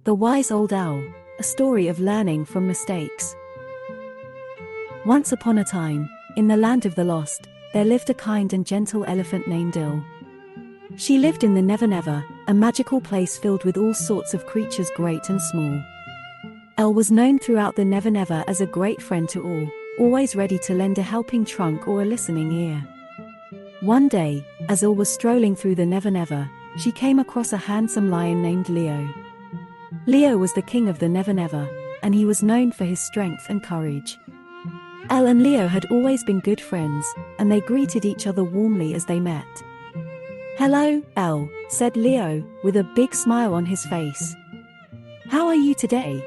The Wise Old Owl, a story of learning from mistakes. Once upon a time, in the land of the lost, there lived a kind and gentle elephant named Elle. She lived in the Never Never, a magical place filled with all sorts of creatures great and small. Elle was known throughout the Never Never as a great friend to all, always ready to lend a helping trunk or a listening ear. One day, as Elle was strolling through the Never Never, she came across a handsome lion named Leo. Leo was the king of the Never Never, and he was known for his strength and courage. Elle and Leo had always been good friends, and they greeted each other warmly as they met. "Hello, Elle," said Leo, with a big smile on his face. "How are you today?"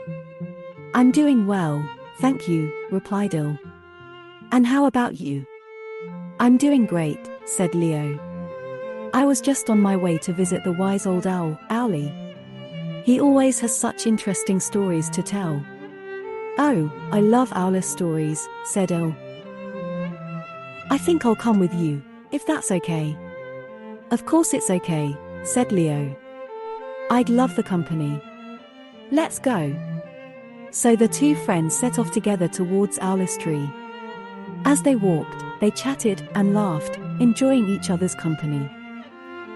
"I'm doing well, thank you," replied Elle. "And how about you?" "I'm doing great," said Leo. "I was just on my way to visit the wise old owl, Owly. He always has such interesting stories to tell." "Oh, I love Owl's stories," said Elle. "I think I'll come with you, if that's okay." "Of course it's okay," said Leo. "I'd love the company. Let's go." So the two friends set off together towards Owl's tree. As they walked, they chatted and laughed, enjoying each other's company.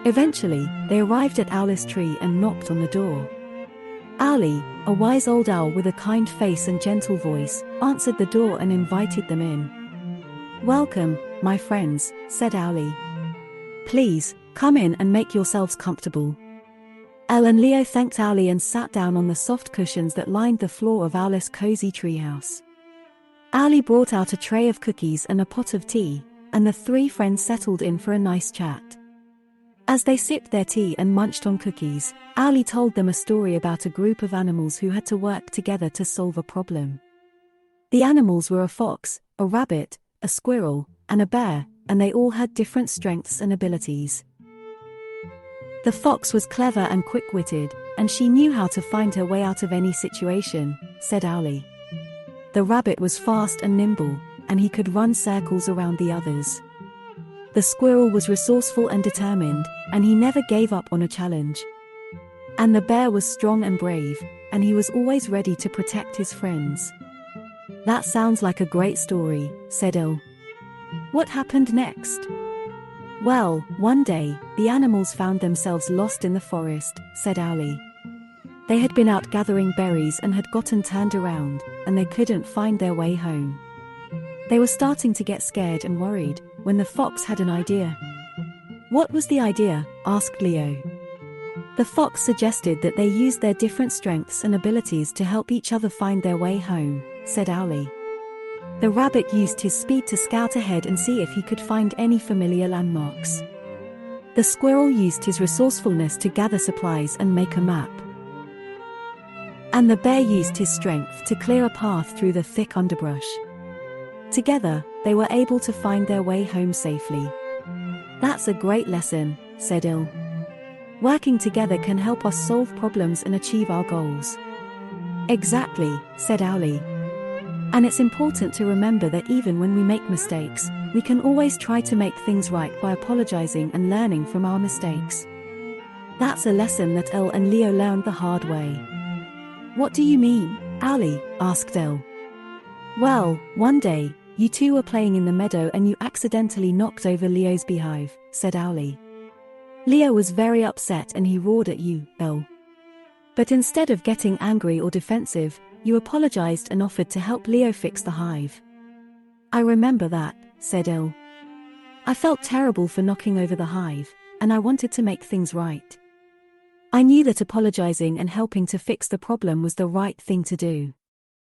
Eventually, they arrived at Owl's tree and knocked on the door. Owly, a wise old owl with a kind face and gentle voice, answered the door and invited them in. "Welcome, my friends," said Owly. "Please, come in and make yourselves comfortable." Elle and Leo thanked Owly and sat down on the soft cushions that lined the floor of Owl's cozy treehouse. Owly brought out a tray of cookies and a pot of tea, and the three friends settled in for a nice chat. As they sipped their tea and munched on cookies, Owly told them a story about a group of animals who had to work together to solve a problem. The animals were a fox, a rabbit, a squirrel, and a bear, and they all had different strengths and abilities. The fox was clever and quick-witted, and she knew how to find her way out of any situation, said Owly. The rabbit was fast and nimble, and he could run circles around the others. The squirrel was resourceful and determined, and he never gave up on a challenge. And the bear was strong and brave, and he was always ready to protect his friends. "That sounds like a great story," said Elle. "What happened next?" "Well, one day, the animals found themselves lost in the forest," said Owly. "They had been out gathering berries and had gotten turned around, and they couldn't find their way home. They were starting to get scared and worried, when the fox had an idea." "What was the idea?" asked Leo. "The fox suggested that they use their different strengths and abilities to help each other find their way home," said Owly. "The rabbit used his speed to scout ahead and see if he could find any familiar landmarks. The squirrel used his resourcefulness to gather supplies and make a map. And the bear used his strength to clear a path through the thick underbrush. Together, they were able to find their way home safely." "That's a great lesson," said Elle. "Working together can help us solve problems and achieve our goals." "Exactly," said Owly. "And it's important to remember that even when we make mistakes, we can always try to make things right by apologizing and learning from our mistakes." That's a lesson that Elle and Leo learned the hard way. "What do you mean, Owly?" asked Elle. "Well, one day, you two were playing in the meadow and you accidentally knocked over Leo's beehive," said Owly. "Leo was very upset and he roared at you, Elle. But instead of getting angry or defensive, you apologized and offered to help Leo fix the hive." "I remember that," said Elle. "I felt terrible for knocking over the hive, and I wanted to make things right. I knew that apologizing and helping to fix the problem was the right thing to do."